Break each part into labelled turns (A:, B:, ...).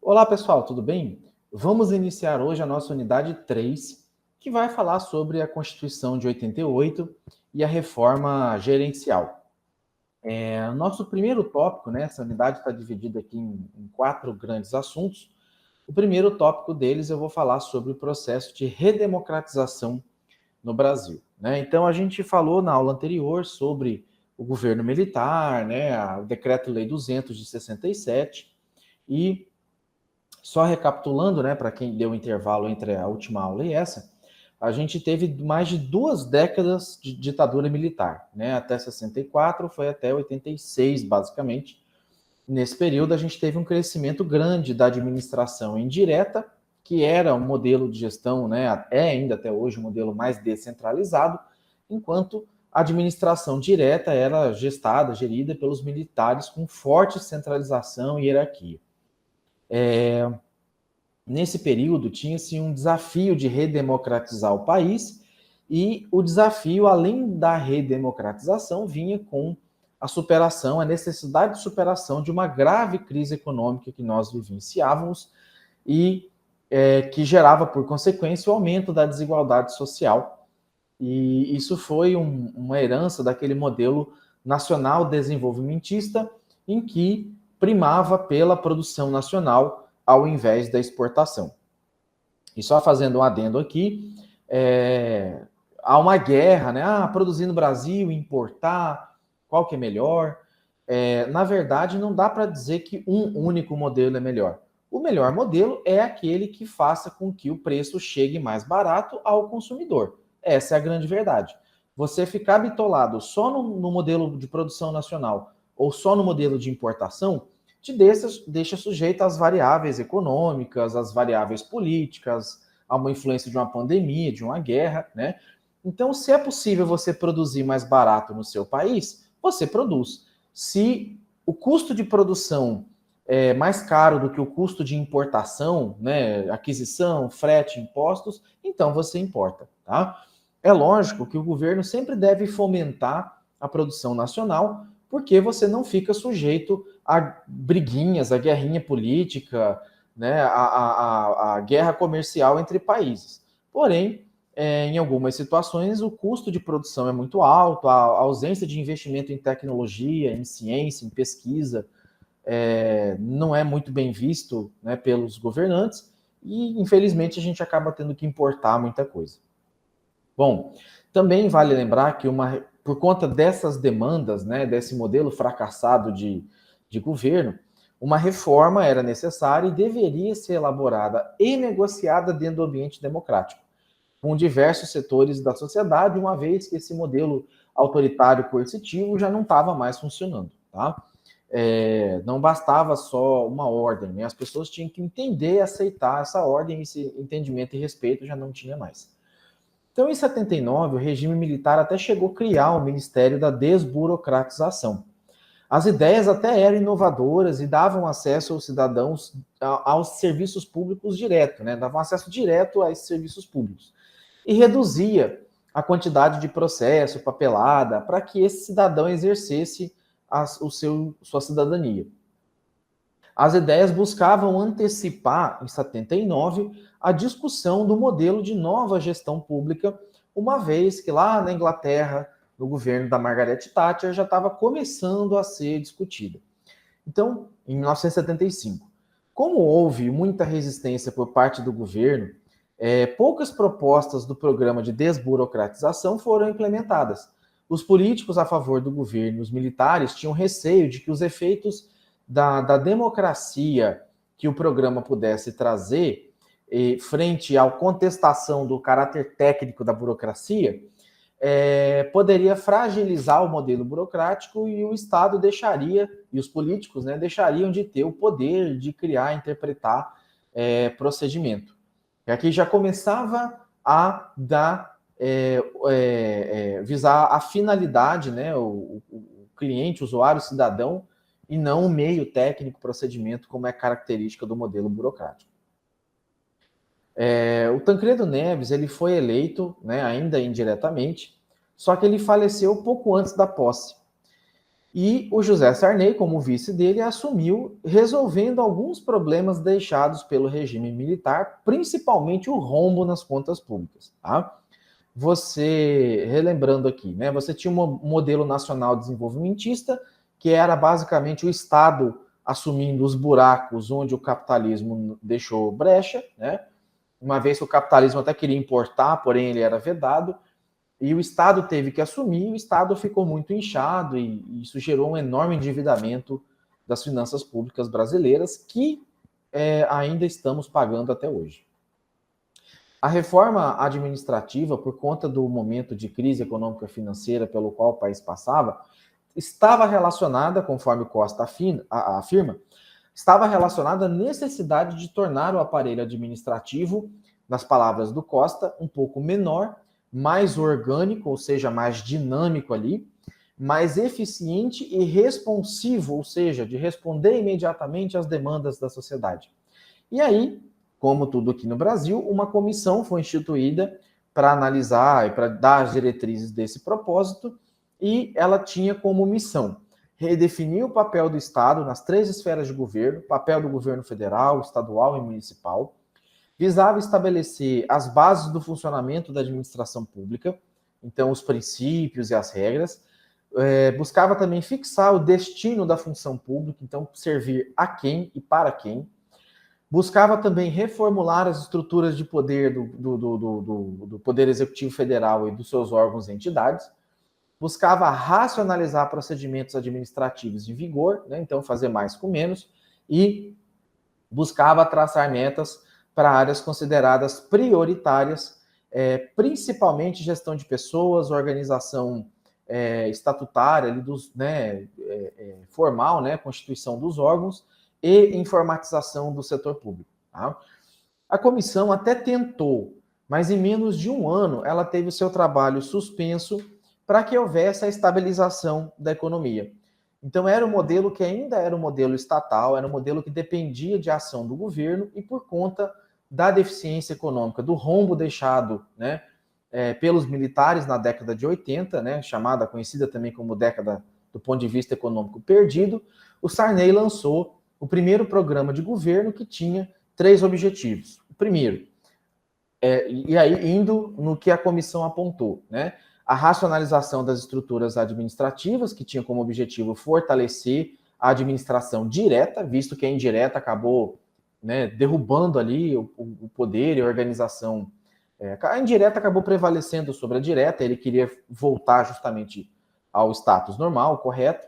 A: Olá, pessoal, tudo bem? Vamos iniciar hoje a nossa unidade 3, que vai falar sobre a Constituição de 88 e a reforma gerencial. Nosso primeiro tópico, né, essa unidade está dividida aqui em 4 grandes assuntos. O primeiro tópico deles eu vou falar sobre o processo de redemocratização no Brasil, né? Então, a gente falou na aula anterior sobre o governo militar, né, o Decreto-Lei 200 de 67, e só recapitulando, né, para quem deu o intervalo entre a última aula e essa, a gente teve mais de 2 décadas de ditadura militar, né, até 64, foi até 86, basicamente. Nesse período, a gente teve um crescimento grande da administração indireta, que era um modelo de gestão, né, é ainda até hoje um modelo mais descentralizado, enquanto a administração direta era gestada, gerida pelos militares com forte centralização e hierarquia. Nesse período, tinha-se um desafio de redemocratizar o país, e o desafio, além da redemocratização, vinha com a superação, a necessidade de superação de uma grave crise econômica que nós vivenciávamos e que gerava, por consequência, o aumento da desigualdade social. E isso foi uma herança daquele modelo nacional desenvolvimentista em que primava pela produção nacional ao invés da exportação. E só fazendo um adendo aqui, há uma guerra, né? Produzir no Brasil, importar, qual que é melhor? Na verdade, não dá para dizer que um único modelo é melhor. O melhor modelo é aquele que faça com que o preço chegue mais barato ao consumidor. Essa é a grande verdade. Você ficar bitolado só no modelo de produção nacional ou só no modelo de importação te deixa sujeito às variáveis econômicas, às variáveis políticas, a uma influência de uma pandemia, de uma guerra, né? Então, se é possível você produzir mais barato no seu país, você produz. Se o custo de produção é mais caro do que o custo de importação, né, aquisição, frete, impostos, então você importa, tá? É lógico que o governo sempre deve fomentar a produção nacional, porque você não fica sujeito a briguinhas, a guerrinha política, né, a guerra comercial entre países. Porém, em algumas situações, o custo de produção é muito alto, a ausência de investimento em tecnologia, em ciência, em pesquisa, não é muito bem visto, né, pelos governantes, e infelizmente a gente acaba tendo que importar muita coisa. Bom, também vale lembrar que por conta dessas demandas, né, desse modelo fracassado de governo, uma reforma era necessária e deveria ser elaborada e negociada dentro do ambiente democrático, com diversos setores da sociedade, uma vez que esse modelo autoritário coercitivo já não estava mais funcionando, tá? Não bastava só uma ordem, né? As pessoas tinham que entender e aceitar essa ordem, esse entendimento e respeito já não tinha mais. Então, em 79, o regime militar até chegou a criar o Ministério da Desburocratização. As ideias até eram inovadoras e davam acesso aos cidadãos aos serviços públicos direto, né? Davam acesso direto a esses serviços públicos. E reduzia a quantidade de processo, papelada, para que esse cidadão exercesse sua cidadania. As ideias buscavam antecipar, em 79, a discussão do modelo de nova gestão pública, uma vez que lá na Inglaterra, no governo da Margaret Thatcher, já estava começando a ser discutida. Então, em 1975, como houve muita resistência por parte do governo, poucas propostas do programa de desburocratização foram implementadas. Os políticos a favor do governo, os militares, tinham receio de que os efeitos da democracia que o programa pudesse trazer, frente à contestação do caráter técnico da burocracia, poderia fragilizar o modelo burocrático e o Estado deixaria, e os políticos, né, deixariam de ter o poder de criar, interpretar procedimento. E aqui já começava a dar, visar a finalidade, né, o cliente, o usuário, o cidadão, e não o meio técnico, procedimento, como é característica do modelo burocrático. O Tancredo Neves ele foi eleito, né, ainda indiretamente, só que ele faleceu pouco antes da posse. E o José Sarney, como vice dele, assumiu, resolvendo alguns problemas deixados pelo regime militar, principalmente o rombo nas contas públicas. Tá? Você, relembrando aqui, né, você tinha um modelo nacional desenvolvimentista, que era basicamente o Estado assumindo os buracos onde o capitalismo deixou brecha, né? Uma vez que o capitalismo até queria importar, porém ele era vedado, e o Estado teve que assumir, o Estado ficou muito inchado e isso gerou um enorme endividamento das finanças públicas brasileiras que ainda estamos pagando até hoje. A reforma administrativa, por conta do momento de crise econômica e financeira pelo qual o país passava, estava relacionada, conforme Costa afirma, estava relacionada à necessidade de tornar o aparelho administrativo, nas palavras do Costa, um pouco menor, mais orgânico, ou seja, mais dinâmico ali, mais eficiente e responsivo, ou seja, de responder imediatamente às demandas da sociedade. E aí, como tudo aqui no Brasil, uma comissão foi instituída para analisar e para dar as diretrizes desse propósito, e ela tinha como missão redefinir o papel do Estado nas 3 esferas de governo, papel do governo federal, estadual e municipal, visava estabelecer as bases do funcionamento da administração pública, então os princípios e as regras, buscava também fixar o destino da função pública, então servir a quem e para quem, buscava também reformular as estruturas de poder do Poder Executivo Federal e dos seus órgãos e entidades, buscava racionalizar procedimentos administrativos em vigor, né, então fazer mais com menos, e buscava traçar metas para áreas consideradas prioritárias, principalmente gestão de pessoas, organização estatutária, ali formal, né, constituição dos órgãos, e informatização do setor público. Tá? A comissão até tentou, mas em menos de um ano ela teve o seu trabalho suspenso para que houvesse a estabilização da economia. Então era um modelo que ainda era um modelo estatal, era um modelo que dependia de ação do governo e por conta da deficiência econômica, do rombo deixado, né, pelos militares na década de 80, né, conhecida também como década do ponto de vista econômico perdido, o Sarney lançou o primeiro programa de governo que tinha 3 objetivos. O primeiro, e aí indo no que a comissão apontou, né? A racionalização das estruturas administrativas, que tinha como objetivo fortalecer a administração direta, visto que a indireta acabou, né, derrubando ali o poder e a organização. A indireta acabou prevalecendo sobre a direta, ele queria voltar justamente ao status normal, correto.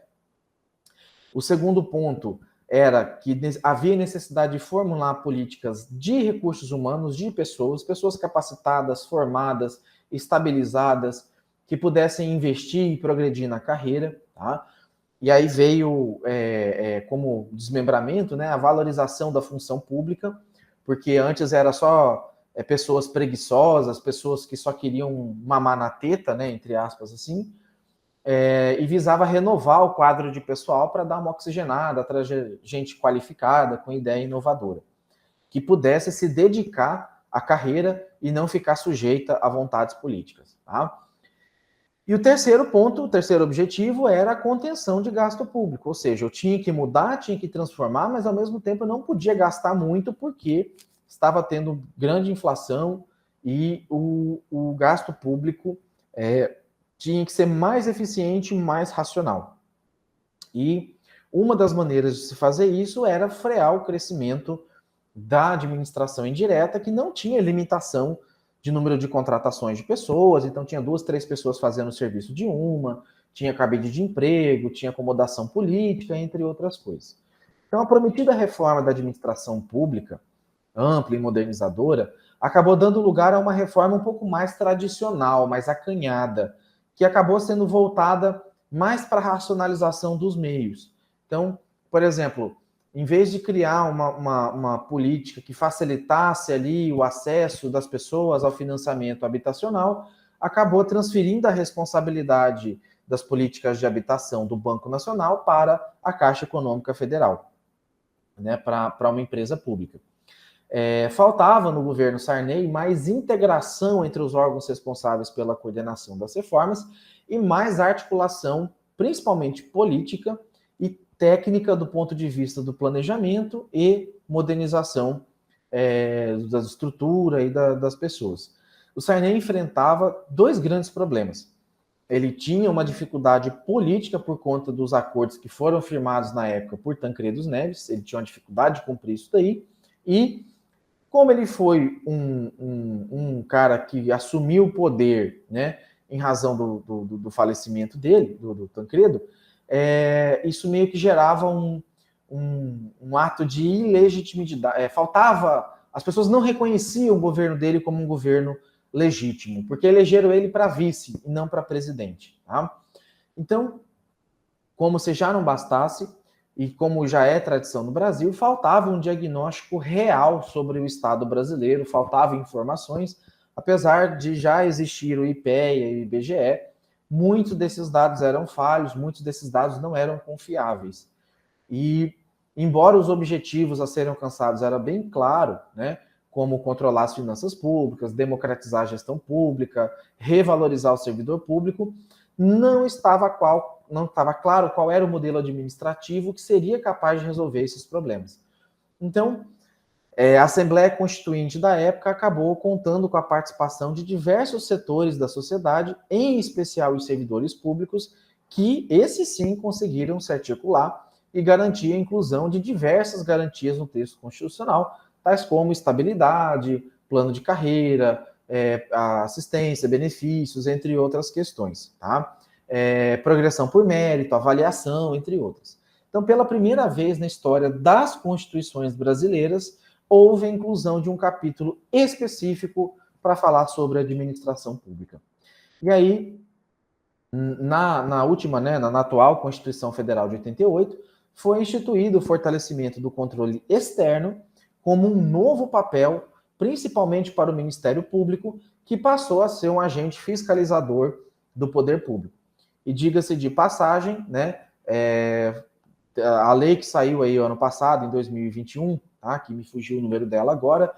A: O segundo ponto era que havia necessidade de formular políticas de recursos humanos, de pessoas capacitadas, formadas, estabilizadas, que pudessem investir e progredir na carreira, tá? E aí veio como desmembramento, né, a valorização da função pública, porque antes era só pessoas preguiçosas, pessoas que só queriam mamar na teta, né, entre aspas assim, e visava renovar o quadro de pessoal para dar uma oxigenada, trazer gente qualificada, com ideia inovadora, que pudesse se dedicar à carreira e não ficar sujeita a vontades políticas. Tá? E o terceiro ponto, o terceiro objetivo era a contenção de gasto público, ou seja, eu tinha que mudar, tinha que transformar, mas ao mesmo tempo eu não podia gastar muito porque estava tendo grande inflação e o gasto público tinha que ser mais eficiente e mais racional. E uma das maneiras de se fazer isso era frear o crescimento da administração indireta, que não tinha limitação de número de contratações de pessoas, então tinha 2, 3 pessoas fazendo o serviço de uma, tinha cabide de emprego, tinha acomodação política, entre outras coisas. Então, a prometida reforma da administração pública, ampla e modernizadora, acabou dando lugar a uma reforma um pouco mais tradicional, mais acanhada, que acabou sendo voltada mais para a racionalização dos meios. Então, por exemplo, em vez de criar uma política que facilitasse ali o acesso das pessoas ao financiamento habitacional, acabou transferindo a responsabilidade das políticas de habitação do Banco Nacional para a Caixa Econômica Federal, né, para uma empresa pública. Faltava no governo Sarney mais integração entre os órgãos responsáveis pela coordenação das reformas e mais articulação, principalmente política e técnica do ponto de vista do planejamento e modernização da estrutura e das pessoas. O Sarney enfrentava dois grandes problemas. Ele tinha uma dificuldade política por conta dos acordos que foram firmados na época por Tancredo Neves, ele tinha uma dificuldade de cumprir isso daí, e como ele foi um cara que assumiu o poder, né, em razão do falecimento dele, do Tancredo, isso meio que gerava um ato de ilegitimidade. As pessoas não reconheciam o governo dele como um governo legítimo, porque elegeram ele para vice e não para presidente. Tá? Então, como se já não bastasse, e como já é tradição no Brasil, faltava um diagnóstico real sobre o Estado brasileiro, faltavam informações, apesar de já existir o IPEA e o IBGE, muitos desses dados eram falhos, muitos desses dados não eram confiáveis. E, embora os objetivos a serem alcançados eram bem claros, né, como controlar as finanças públicas, democratizar a gestão pública, revalorizar o servidor público, não estava claro qual era o modelo administrativo que seria capaz de resolver esses problemas. Então, a Assembleia Constituinte da época acabou contando com a participação de diversos setores da sociedade, em especial os servidores públicos, que esses sim conseguiram se articular e garantir a inclusão de diversas garantias no texto constitucional, tais como estabilidade, plano de carreira, assistência, benefícios, entre outras questões, tá? Progressão por mérito, avaliação, entre outras. Então, pela primeira vez na história das constituições brasileiras, houve a inclusão de um capítulo específico para falar sobre a administração pública. E aí, na última, né, na atual Constituição Federal de 88, foi instituído o fortalecimento do controle externo como um novo papel, principalmente para o Ministério Público, que passou a ser um agente fiscalizador do poder público. E diga-se de passagem, né, a lei que saiu aí ano passado, em 2021, tá, que me fugiu o número dela agora,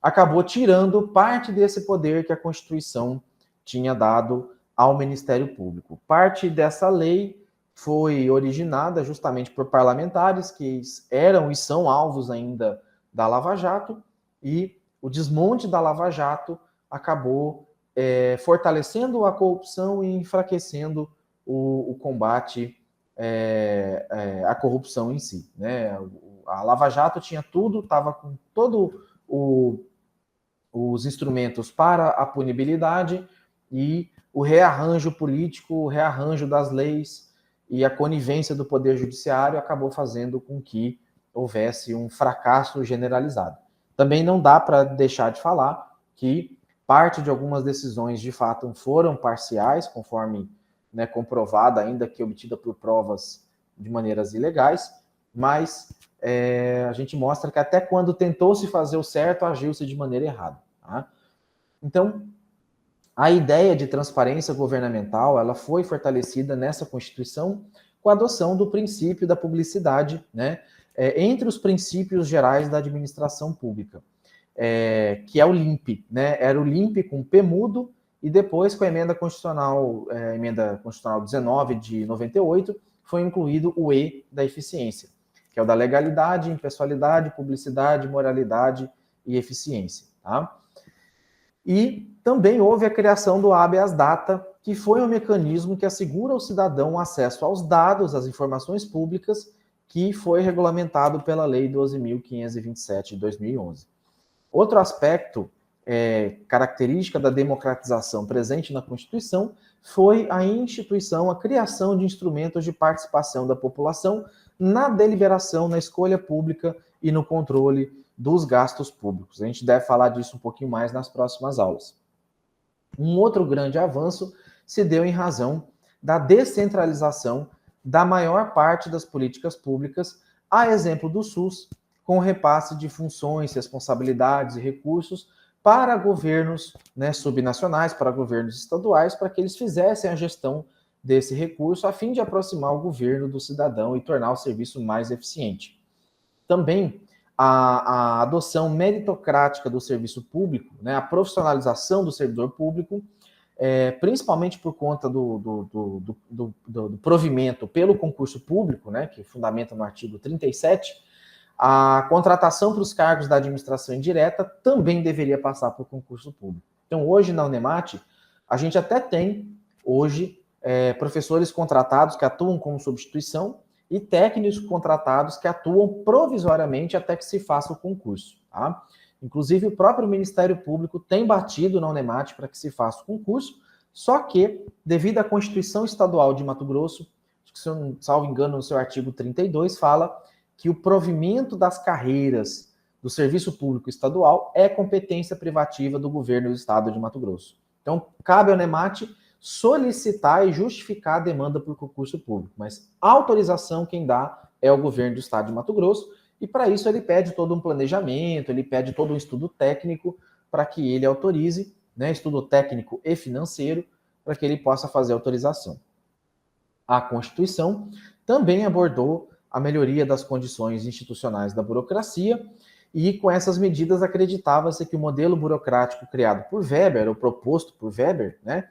A: acabou tirando parte desse poder que a Constituição tinha dado ao Ministério Público. Parte dessa lei foi originada justamente por parlamentares que eram e são alvos ainda da Lava Jato, e o desmonte da Lava Jato acabou fortalecendo a corrupção e enfraquecendo o combate à corrupção em si. Né? A Lava Jato tinha tudo, estava com todos os instrumentos para a punibilidade, e o rearranjo político, o rearranjo das leis e a conivência do Poder Judiciário acabou fazendo com que houvesse um fracasso generalizado. Também não dá para deixar de falar que parte de algumas decisões, de fato, foram parciais, conforme, né, comprovada, ainda que obtida por provas de maneiras ilegais, mas a gente mostra que até quando tentou-se fazer o certo, agiu-se de maneira errada. Tá? Então, a ideia de transparência governamental, ela foi fortalecida nessa Constituição com a adoção do princípio da publicidade, né, entre os princípios gerais da administração pública, que é o LIMP, né? Era o LIMP com P mudo, e depois com a emenda constitucional 19 de 98, foi incluído o E da eficiência, que é o da legalidade, impessoalidade, publicidade, moralidade e eficiência. Tá? E também houve a criação do habeas data, que foi um mecanismo que assegura ao cidadão o acesso aos dados, às informações públicas, que foi regulamentado pela Lei 12.527 de 2011. Outro aspecto característica da democratização presente na Constituição foi a instituição, a criação de instrumentos de participação da população na deliberação, na escolha pública e no controle dos gastos públicos. A gente deve falar disso um pouquinho mais nas próximas aulas. Um outro grande avanço se deu em razão da descentralização da maior parte das políticas públicas, a exemplo do SUS, com o repasse de funções, responsabilidades e recursos para governos, né, subnacionais, para governos estaduais, para que eles fizessem a gestão desse recurso a fim de aproximar o governo do cidadão e tornar o serviço mais eficiente. Também a adoção meritocrática do serviço público, né, a profissionalização do servidor público, principalmente por conta do provimento pelo concurso público, né, que fundamenta no artigo 37, a contratação para os cargos da administração indireta também deveria passar por concurso público. Então, hoje na Unemat, a gente até tem, hoje, professores contratados que atuam como substituição e técnicos contratados que atuam provisoriamente até que se faça o concurso. Tá? Inclusive, o próprio Ministério Público tem batido na Unemat para que se faça o concurso, só que, devido à Constituição Estadual de Mato Grosso, se eu não salvo engano, no seu artigo 32, fala que o provimento das carreiras do serviço público estadual é competência privativa do governo do estado de Mato Grosso. Então, cabe ao Unemat solicitar e justificar a demanda por concurso público, mas a autorização quem dá é o governo do estado de Mato Grosso, e para isso ele pede todo um planejamento, ele pede todo um estudo técnico para que ele autorize, né, estudo técnico e financeiro, para que ele possa fazer a autorização. A Constituição também abordou a melhoria das condições institucionais da burocracia, e com essas medidas acreditava-se que o modelo burocrático criado por Weber, ou proposto por Weber, né,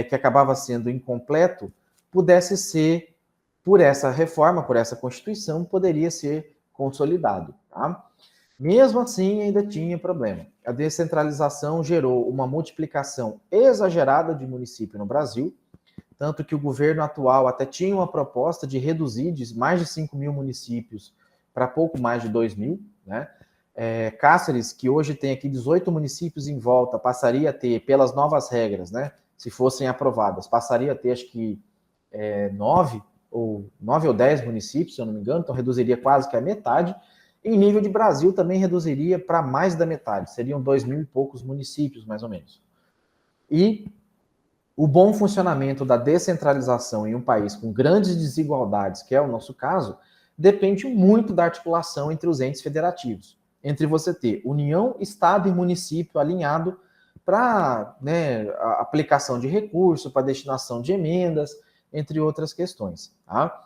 A: que acabava sendo incompleto, pudesse ser, por essa reforma, por essa Constituição, poderia ser consolidado. Tá? Mesmo assim, ainda tinha problema. A descentralização gerou uma multiplicação exagerada de municípios no Brasil, tanto que o governo atual até tinha uma proposta de reduzir de mais de 5 mil municípios para pouco mais de 2 mil, né? Cáceres, que hoje tem aqui 18 municípios em volta, passaria a ter, pelas novas regras, né, se fossem aprovadas, passaria a ter, acho que, 9 ou 10 municípios, se eu não me engano, então reduziria quase que a metade. Em nível de Brasil, também reduziria para mais da metade, seriam 2 mil e poucos municípios, mais ou menos. E o bom funcionamento da descentralização em um país com grandes desigualdades, que é o nosso caso, depende muito da articulação entre os entes federativos, entre você ter União, Estado e município alinhado para, né, a aplicação de recursos, para destinação de emendas, entre outras questões. Tá?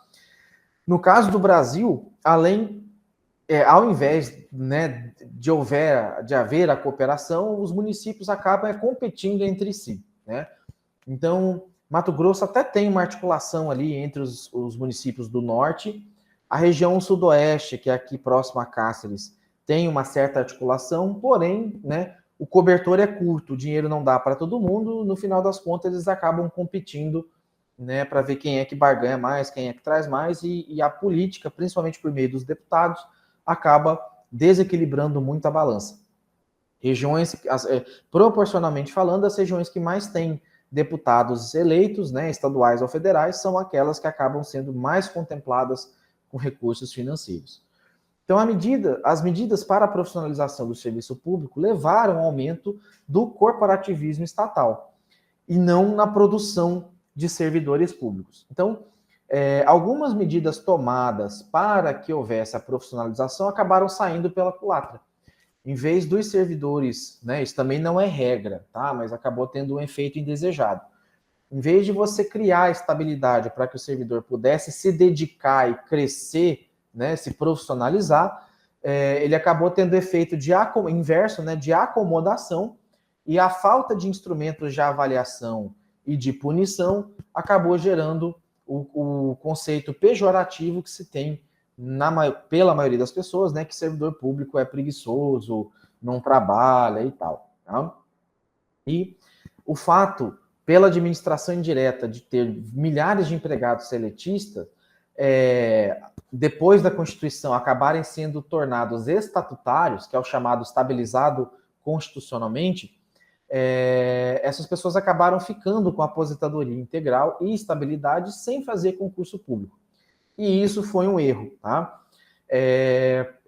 A: No caso do Brasil, ao invés, né, de haver a cooperação, os municípios acabam competindo entre si, né? Então, Mato Grosso até tem uma articulação ali entre os municípios do norte. A região sudoeste, que é aqui próximo a Cáceres, tem uma certa articulação, porém, né, o cobertor é curto, o dinheiro não dá para todo mundo, no final das contas eles acabam competindo, né, para ver quem é que barganha mais, quem é que traz mais, e a política, principalmente por meio dos deputados, acaba desequilibrando muito a balança. Regiões, proporcionalmente falando, as regiões que mais têm deputados eleitos, né, estaduais ou federais, são aquelas que acabam sendo mais contempladas com recursos financeiros. Então, as medidas para a profissionalização do serviço público levaram ao aumento do corporativismo estatal, e não na produção de servidores públicos. Então, algumas medidas tomadas para que houvesse a profissionalização acabaram saindo pela culatra. Em vez dos servidores, né, isso também não é regra, tá? Mas acabou tendo um efeito indesejado. Em vez de você criar estabilidade para que o servidor pudesse se dedicar e crescer, né, se profissionalizar, ele acabou tendo efeito inverso, né, de acomodação, e a falta de instrumentos de avaliação e de punição acabou gerando o conceito pejorativo que se tem pela maioria das pessoas, né, que servidor público é preguiçoso, não trabalha e tal. Tá? E o fato, pela administração indireta, de ter milhares de empregados seletistas, depois da Constituição acabarem sendo tornados estatutários, que é o chamado estabilizado constitucionalmente, essas pessoas acabaram ficando com aposentadoria integral e estabilidade sem fazer concurso público. E isso foi um erro. Tá?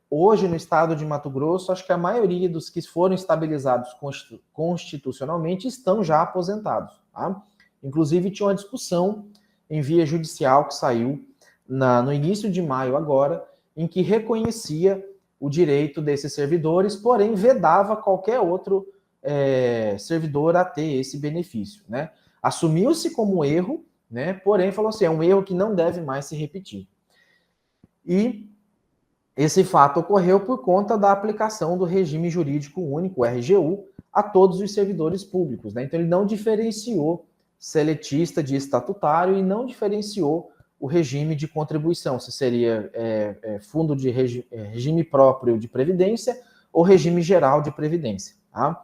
A: Hoje, no estado de Mato Grosso, acho que a maioria dos que foram estabilizados constitucionalmente estão já aposentados. Tá? Inclusive, tinha uma discussão em via judicial que saiu no início de maio agora, em que reconhecia o direito desses servidores, porém vedava qualquer outro servidor a ter esse benefício. Né? Assumiu-se como erro, né? Porém, falou assim, é um erro que não deve mais se repetir. E esse fato ocorreu por conta da aplicação do regime jurídico único, o RGU, a todos os servidores públicos, né? Então ele não diferenciou seletista de estatutário e não diferenciou o regime de contribuição, se seria fundo de regime próprio de previdência ou regime geral de previdência. Tá?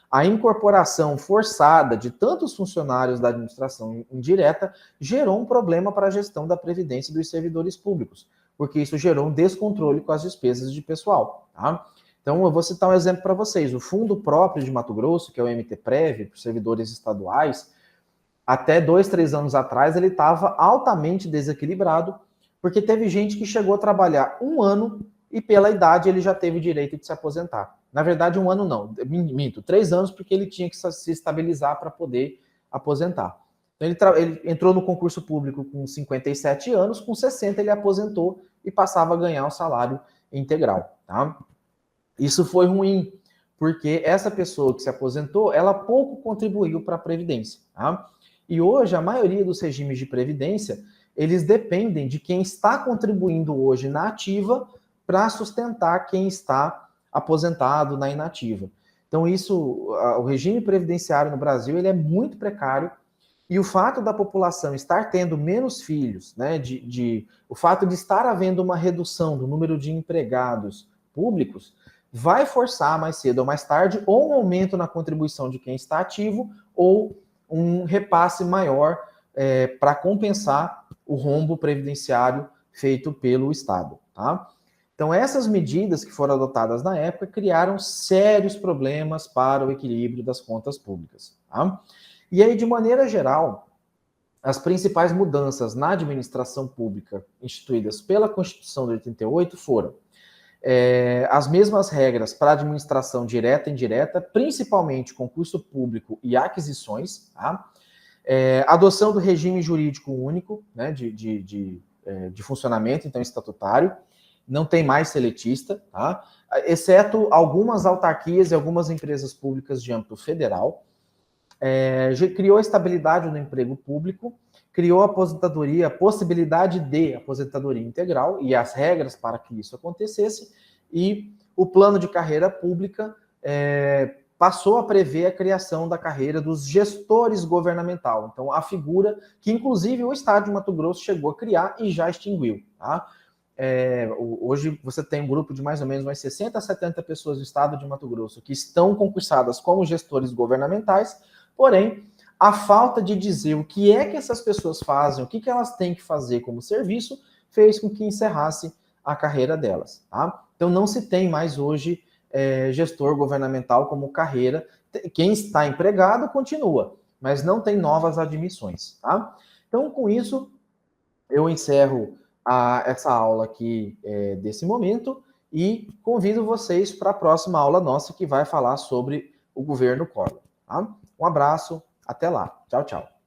A: A incorporação forçada de tantos funcionários da administração indireta gerou um problema para a gestão da previdência dos servidores públicos, porque isso gerou um descontrole com as despesas de pessoal. Tá? Então, eu vou citar um exemplo para vocês. O fundo próprio de Mato Grosso, que é o MTPrev, para os servidores estaduais, até 2, 3 anos atrás, ele estava altamente desequilibrado, porque teve gente que chegou a trabalhar 1 ano e pela idade ele já teve o direito de se aposentar. Na verdade, 1 ano não, minto, 3 anos, porque ele tinha que se estabilizar para poder aposentar. Então, ele entrou no concurso público com 57 anos, com 60 ele aposentou e passava a ganhar o salário integral. Tá? Isso foi ruim, porque essa pessoa que se aposentou, ela pouco contribuiu para a Previdência. Tá? E hoje, a maioria dos regimes de previdência, eles dependem de quem está contribuindo hoje na ativa para sustentar quem está aposentado na inativa. Então, o regime previdenciário no Brasil, ele é muito precário, e o fato da população estar tendo menos filhos, né, o fato de estar havendo uma redução do número de empregados públicos, vai forçar mais cedo ou mais tarde ou um aumento na contribuição de quem está ativo ou um repasse maior para compensar o rombo previdenciário feito pelo Estado. Tá? Então, essas medidas que foram adotadas na época criaram sérios problemas para o equilíbrio das contas públicas. Tá? E aí, de maneira geral, as principais mudanças na administração pública instituídas pela Constituição de 88 foram as mesmas regras para administração direta e indireta, principalmente concurso público e aquisições, tá? Adoção do regime jurídico único, né, de funcionamento, então estatutário, não tem mais seletista, tá? Exceto algumas autarquias e algumas empresas públicas de âmbito federal. Criou a estabilidade no emprego público, criou a possibilidade de aposentadoria integral e as regras para que isso acontecesse, e o plano de carreira pública passou a prever a criação da carreira dos gestores governamental. Então, a figura que, inclusive, o Estado de Mato Grosso chegou a criar e já extinguiu. Tá? Hoje você tem um grupo de mais ou menos umas 60 a 70 pessoas do Estado de Mato Grosso que estão concursadas como gestores governamentais, porém, a falta de dizer o que é que essas pessoas fazem, o que elas têm que fazer como serviço, fez com que encerrasse a carreira delas. Tá? Então, não se tem mais hoje gestor governamental como carreira. Quem está empregado continua, mas não tem novas admissões. Tá? Então, com isso, eu encerro essa aula aqui desse momento e convido vocês para a próxima aula nossa, que vai falar sobre o governo Collor. Tá? Um abraço, até lá. Tchau, tchau.